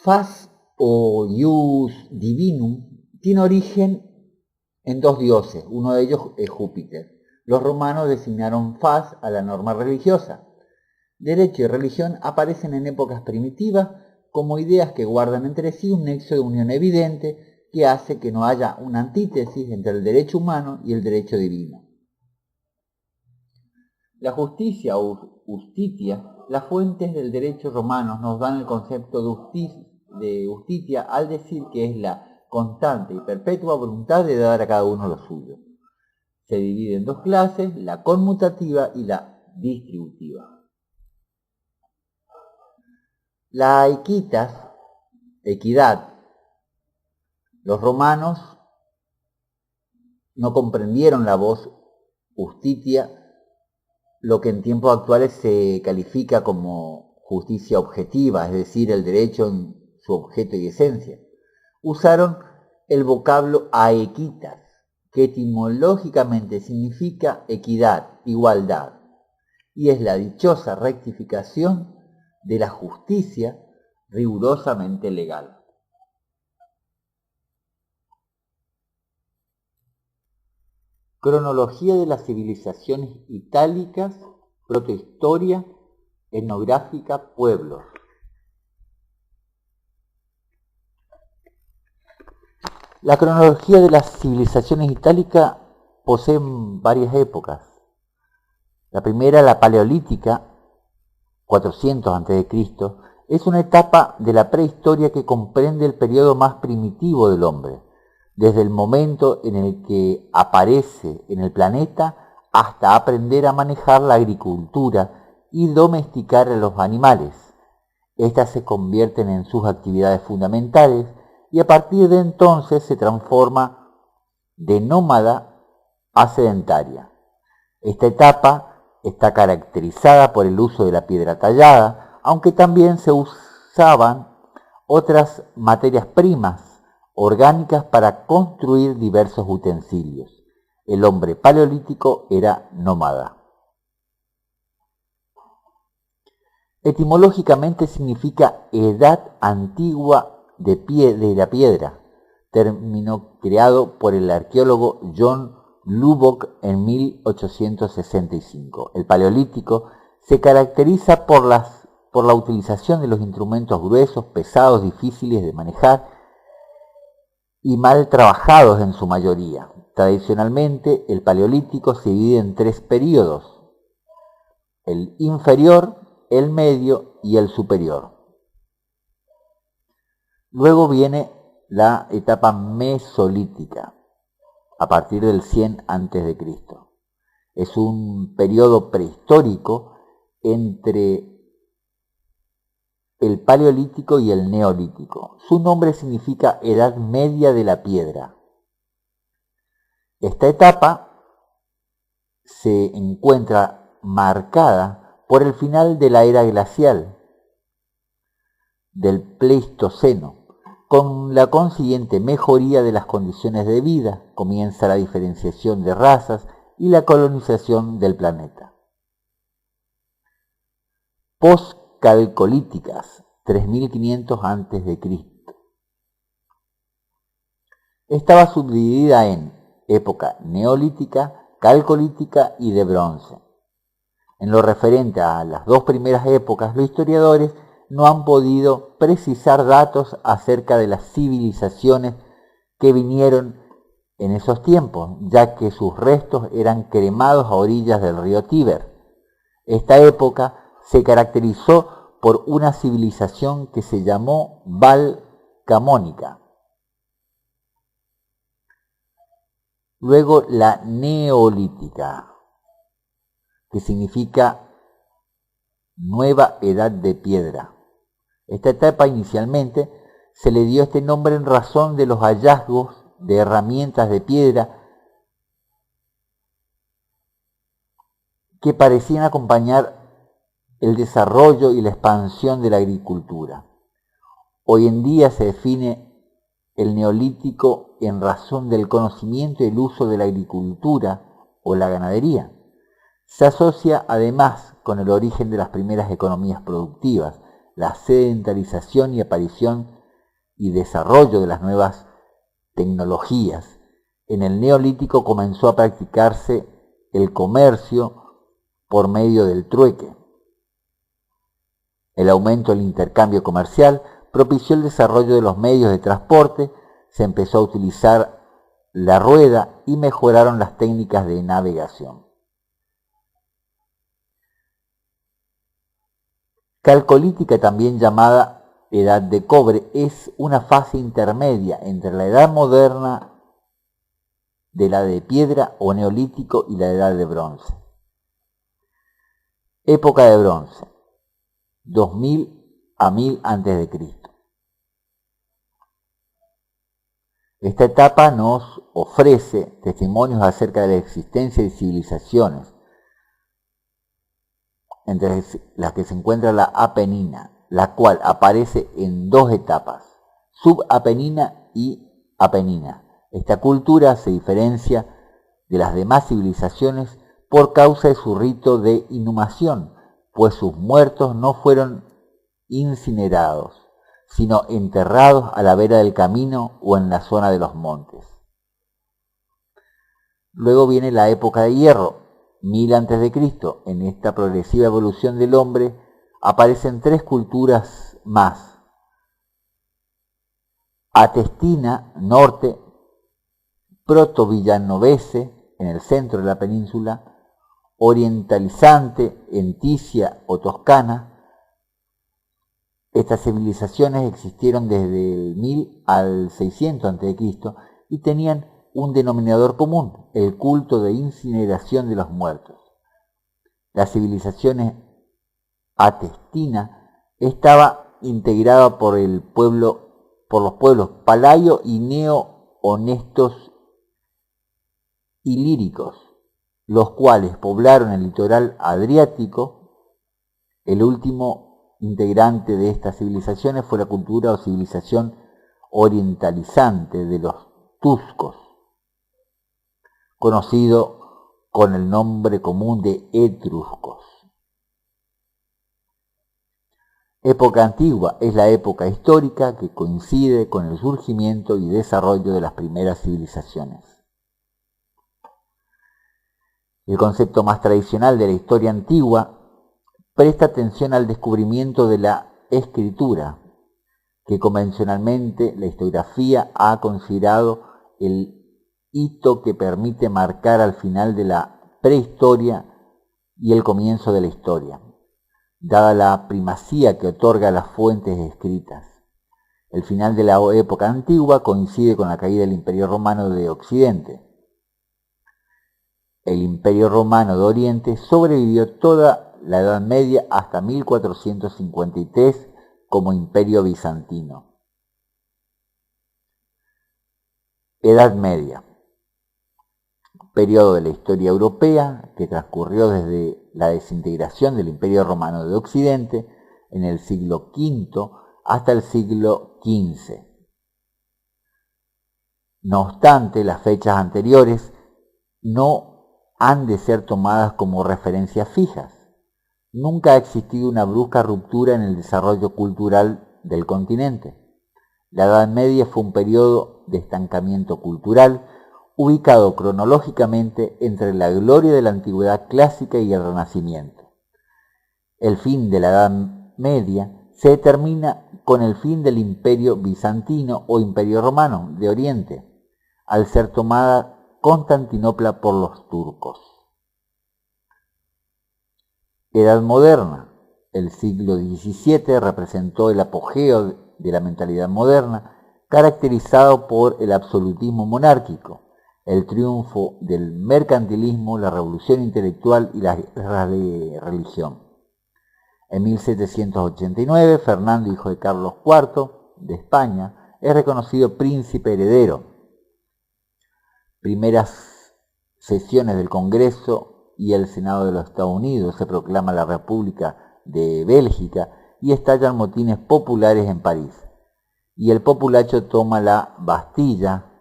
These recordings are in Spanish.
Fas o Ius Divinum tiene origen en dos dioses, uno de ellos es Júpiter. Los romanos designaron Fas a la norma religiosa. Derecho y religión aparecen en épocas primitivas como ideas que guardan entre sí un nexo de unión evidente que hace que no haya una antítesis entre el derecho humano y el derecho divino. La justicia o justitia, las fuentes del derecho romano nos dan el concepto de justitia al decir que es la constante y perpetua voluntad de dar a cada uno lo suyo. Se divide en dos clases, la conmutativa y la distributiva. La equidad. Los romanos no comprendieron la voz justitia, lo que en tiempos actuales se califica como justicia objetiva, es decir, el derecho en su objeto y esencia. Usaron el vocablo aequitas, que etimológicamente significa equidad, igualdad, y es la dichosa rectificación de la justicia rigurosamente legal. Cronología de las civilizaciones itálicas, protohistoria, etnográfica, pueblos. La cronología de las civilizaciones itálicas posee varias épocas. La primera, la paleolítica, 400 a.C., es una etapa de la prehistoria que comprende el periodo más primitivo del hombre, desde el momento en el que aparece en el planeta hasta aprender a manejar la agricultura y domesticar a los animales. Estas se convierten en sus actividades fundamentales y a partir de entonces se transforma de nómada a sedentaria. Esta etapa está caracterizada por el uso de la piedra tallada, aunque también se usaban otras materias primas orgánicas para construir diversos utensilios. El hombre paleolítico era nómada. Etimológicamente significa edad antigua de la piedra, término creado por el arqueólogo John Lubbock en 1865. El paleolítico se caracteriza por la utilización de los instrumentos gruesos, pesados, difíciles de manejar y mal trabajados en su mayoría. Tradicionalmente, el paleolítico se divide en tres períodos: el inferior, el medio y el superior. Luego viene la etapa mesolítica, a partir del 100 a.C. Es un periodo prehistórico entre el paleolítico y el neolítico. Su nombre significa edad media de la piedra. Esta etapa se encuentra marcada por el final de la era glacial del Pleistoceno. Con la consiguiente mejoría de las condiciones de vida, comienza la diferenciación de razas y la colonización del planeta. Postcalcolíticas, 3500 a.C. Estaba subdividida en época neolítica, calcolítica y de bronce. En lo referente a las dos primeras épocas, los historiadores no han podido precisar datos acerca de las civilizaciones que vinieron en esos tiempos, ya que sus restos eran cremados a orillas del río Tíber. Esta época se caracterizó por una civilización que se llamó Valcamónica. Luego la neolítica, que significa nueva edad de piedra. Esta etapa inicialmente se le dio este nombre en razón de los hallazgos de herramientas de piedra que parecían acompañar el desarrollo y la expansión de la agricultura. Hoy en día se define el neolítico en razón del conocimiento y el uso de la agricultura o la ganadería. Se asocia además con el origen de las primeras economías productivas, la sedentarización y aparición y desarrollo de las nuevas tecnologías, en el Neolítico comenzó a practicarse el comercio por medio del trueque. El aumento del intercambio comercial propició el desarrollo de los medios de transporte, se empezó a utilizar la rueda y mejoraron las técnicas de navegación. Calcolítica, también llamada Edad de Cobre, es una fase intermedia entre la Edad Moderna de la de Piedra o Neolítico y la Edad de Bronce. Época de Bronce, 2000 a 1000 a.C. Esta etapa nos ofrece testimonios acerca de la existencia de civilizaciones, entre las que se encuentra la Apenina, la cual aparece en dos etapas, subapenina y apenina. Esta cultura se diferencia de las demás civilizaciones por causa de su rito de inhumación, pues sus muertos no fueron incinerados, sino enterrados a la vera del camino o en la zona de los montes. Luego viene la época de hierro, 1000 a.C. En esta progresiva evolución del hombre aparecen tres culturas más: Atestina, norte; Proto-Villanovese, en el centro de la península; Orientalizante, en Ticia o Toscana. Estas civilizaciones existieron desde el 1000 al 600 a.C. y tenían un denominador común: el culto de incineración de los muertos. La civilización atestina estaba integrada por los pueblos palayo y neo-honestos ilíricos, los cuales poblaron el litoral adriático. El último integrante de estas civilizaciones fue la cultura o civilización orientalizante de los tuscos, conocido con el nombre común de etruscos. Época antigua es la época histórica que coincide con el surgimiento y desarrollo de las primeras civilizaciones. El concepto más tradicional de la historia antigua presta atención al descubrimiento de la escritura, que convencionalmente la historiografía ha considerado el hito que permite marcar al final de la prehistoria y el comienzo de la historia, dada la primacía que otorga a las fuentes escritas. El final de la época antigua coincide con la caída del Imperio Romano de Occidente. El Imperio Romano de Oriente sobrevivió toda la Edad Media hasta 1453 como Imperio Bizantino. Edad Media, periodo de la historia europea que transcurrió desde la desintegración del Imperio Romano de Occidente en el siglo V hasta el siglo XV. No obstante, las fechas anteriores no han de ser tomadas como referencias fijas. Nunca ha existido una brusca ruptura en el desarrollo cultural del continente. La Edad Media fue un periodo de estancamiento cultural, ubicado cronológicamente entre la gloria de la Antigüedad clásica y el Renacimiento. El fin de la Edad Media se determina con el fin del Imperio Bizantino o Imperio Romano de Oriente, al ser tomada Constantinopla por los turcos. Edad Moderna. El siglo XVII representó el apogeo de la mentalidad moderna, caracterizado por el absolutismo monárquico, el triunfo del mercantilismo, la revolución intelectual y la guerra de religión. En 1789, Fernando, hijo de Carlos IV de España, es reconocido príncipe heredero. Primeras sesiones del Congreso y el Senado de los Estados Unidos, se proclama la República de Bélgica y estallan motines populares en París. Y el populacho toma la Bastilla.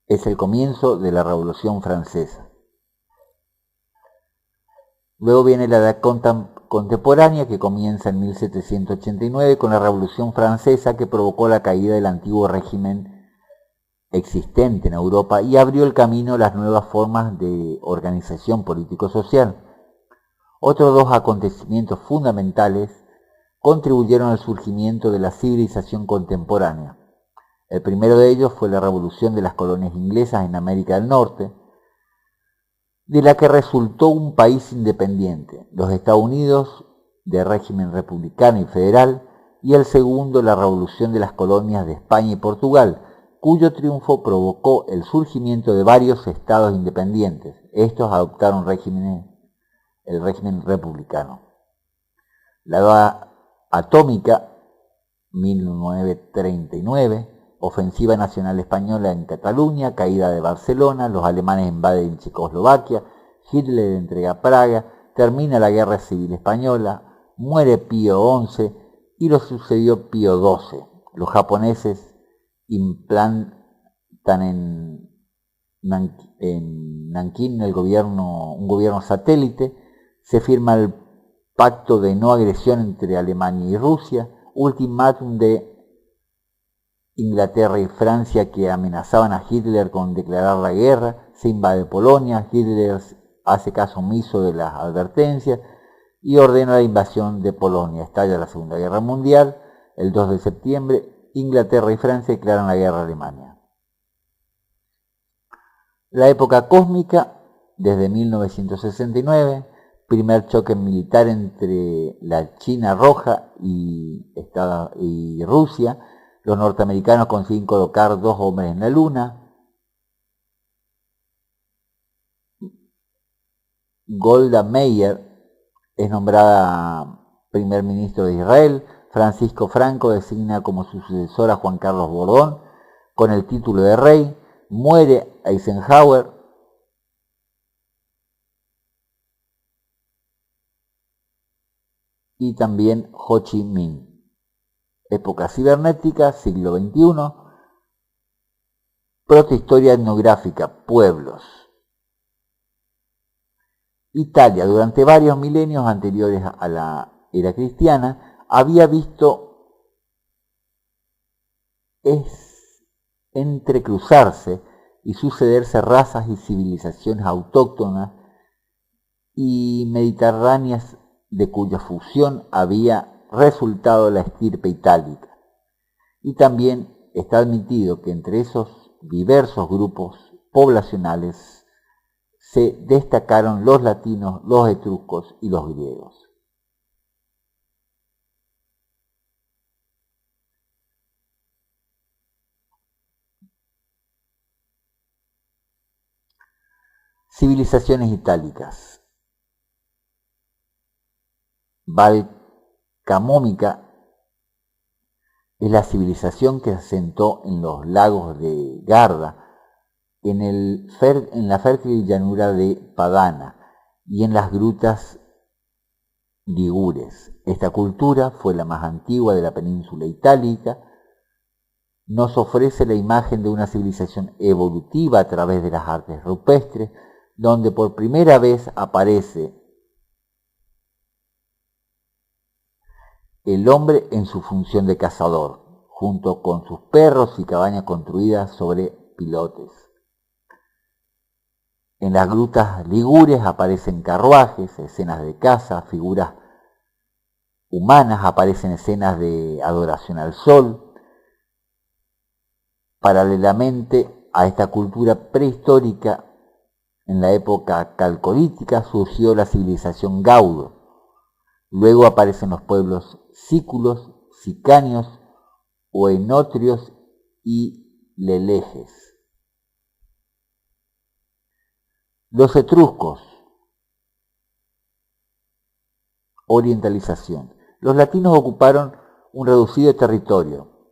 Es el comienzo de la Revolución Francesa. Luego viene la edad contemporánea que comienza en 1789 con la Revolución Francesa que provocó la caída del antiguo régimen existente en Europa y abrió el camino a las nuevas formas de organización político-social. Otros dos acontecimientos fundamentales contribuyeron al surgimiento de la civilización contemporánea. El primero de ellos fue la revolución de las colonias inglesas en América del Norte, de la que resultó un país independiente, los Estados Unidos, de régimen republicano y federal, y el segundo, la revolución de las colonias de España y Portugal, cuyo triunfo provocó el surgimiento de varios estados independientes. Estos adoptaron el régimen republicano. La bomba atómica, 1939, ofensiva nacional española en Cataluña, caída de Barcelona, los alemanes invaden Checoslovaquia, Hitler entrega Praga, termina la Guerra Civil Española, muere Pío XI y lo sucedió Pío XII. Los japoneses implantan en Nankín un gobierno satélite, se firma el pacto de no agresión entre Alemania y Rusia, ultimátum de Inglaterra y Francia que amenazaban a Hitler con declarar la guerra, se invade Polonia, Hitler hace caso omiso de las advertencias y ordena la invasión de Polonia. Estalla la Segunda Guerra Mundial, el 2 de septiembre, Inglaterra y Francia declaran la guerra a Alemania. La época cósmica, desde 1969, primer choque militar entre la China Roja y Rusia. Los norteamericanos consiguen colocar 2 hombres en la Luna. Golda Meir es nombrada primer ministro de Israel. Francisco Franco designa como su sucesor a Juan Carlos Borbón con el título de rey. Muere Eisenhower. Y también Ho Chi Minh. Época cibernética, siglo XXI. Protohistoria etnográfica, pueblos. Italia, durante varios milenios anteriores a la era cristiana, había visto entrecruzarse y sucederse razas y civilizaciones autóctonas y mediterráneas de cuya fusión había resultado la estirpe itálica. Y también está admitido que entre esos diversos grupos poblacionales se destacaron los latinos, los etruscos y los griegos. Civilizaciones itálicas. Valcamómica es la civilización que se asentó en los lagos de Garda, en la fértil llanura de Padana y en las grutas ligures. Esta cultura fue la más antigua de la península itálica. Nos ofrece la imagen de una civilización evolutiva a través de las artes rupestres, donde por primera vez aparece el hombre en su función de cazador, junto con sus perros y cabañas construidas sobre pilotes. En las grutas ligures aparecen carruajes, escenas de caza, figuras humanas, aparecen escenas de adoración al sol. Paralelamente a esta cultura prehistórica, en la época calcolítica surgió la civilización Gaudo. Luego aparecen los pueblos sículos, sicanios, oenotrios y leleges. Los etruscos. Orientalización. Los latinos ocuparon un reducido territorio,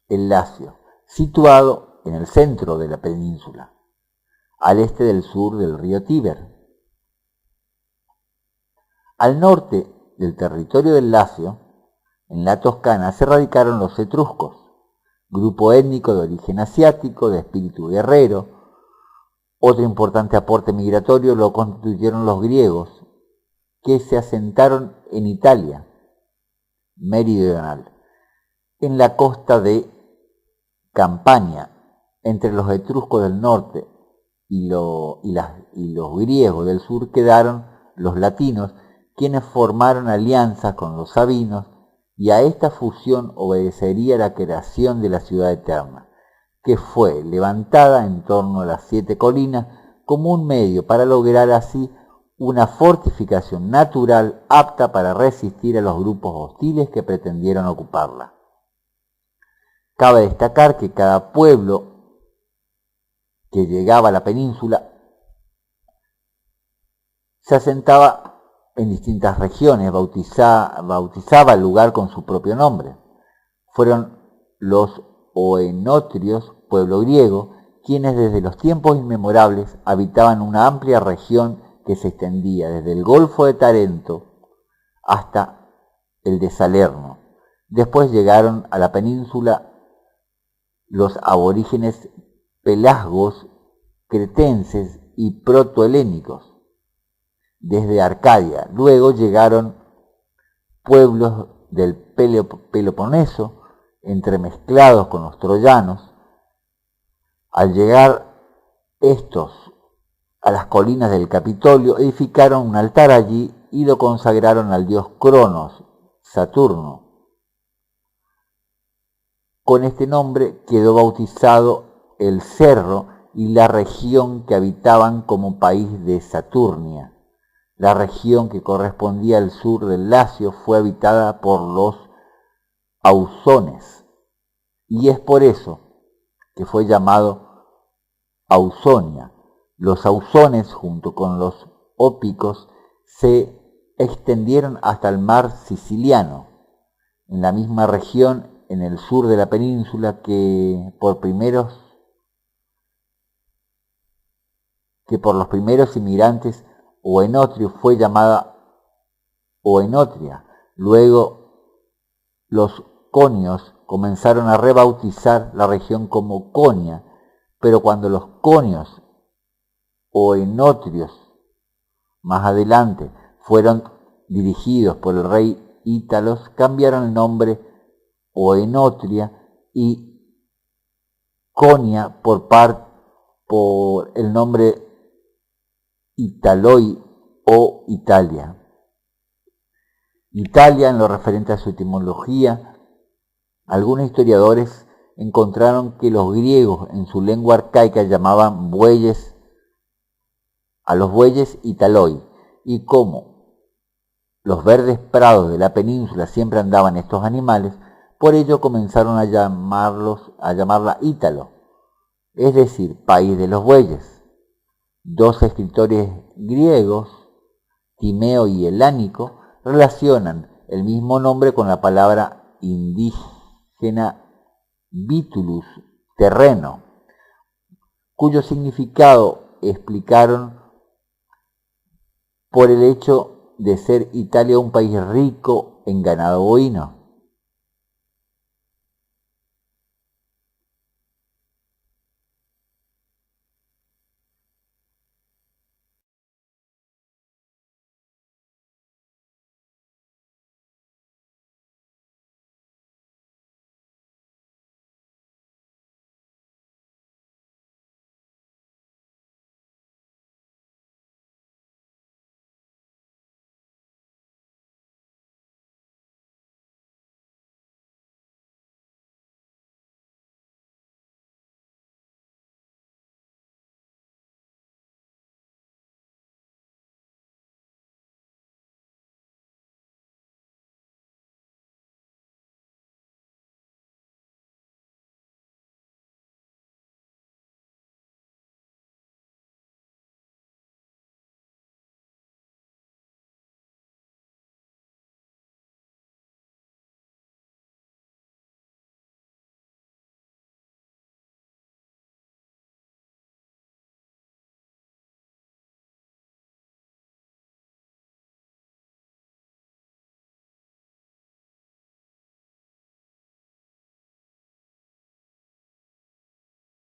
el Lacio, situado en el centro de la península, al este del sur del río Tíber. Al norte del territorio del Lacio, en la Toscana, se radicaron los etruscos, grupo étnico de origen asiático, de espíritu guerrero. Otro importante aporte migratorio lo constituyeron los griegos, que se asentaron en Italia meridional, en la costa de Campania, entre los etruscos del norte y los griegos del sur quedaron los latinos, quienes formaron alianzas con los sabinos, y a esta fusión obedecería la creación de la ciudad eterna, que fue levantada en torno a las 7 colinas como un medio para lograr así una fortificación natural apta para resistir a los grupos hostiles que pretendieron ocuparla. Cabe destacar que cada pueblo que llegaba a la península se asentaba en distintas regiones, bautizaba el lugar con su propio nombre. Fueron los oenotrios, pueblo griego, quienes desde los tiempos inmemorables habitaban una amplia región que se extendía desde el Golfo de Tarento hasta el de Salerno. Después llegaron a la península los aborígenes pelasgos, cretenses y protohelénicos desde Arcadia. Luego llegaron pueblos del Peloponeso entremezclados con los troyanos. Al llegar estos a las colinas del Capitolio, edificaron un altar allí y lo consagraron al dios Cronos, Saturno. Con este nombre quedó bautizado el cerro y la región que habitaban como país de Saturnia. La región que correspondía al sur del Lacio fue habitada por los ausones, y es por eso que fue llamado Ausonia. Los ausones, junto con los ópicos, se extendieron hasta el mar Siciliano, en la misma región en el sur de la península que por los primeros inmigrantes oenotrios fue llamada Oenotria. Luego los conios comenzaron a rebautizar la región como Conia, pero cuando los conios oenotrios más adelante fueron dirigidos por el rey Ítalos, cambiaron el nombre Oenotria y Conia por el nombre Italoi o Italia. Italia, en lo referente a su etimología, algunos historiadores encontraron que los griegos en su lengua arcaica llamaban a los bueyes Italoi, y como los verdes prados de la península siempre andaban estos animales, por ello comenzaron a llamarla Ítalo, es decir, país de los bueyes. Dos escritores griegos, Timeo y Helánico, relacionan el mismo nombre con la palabra indígena vitulus, terreno, cuyo significado explicaron por el hecho de ser Italia un país rico en ganado bovino.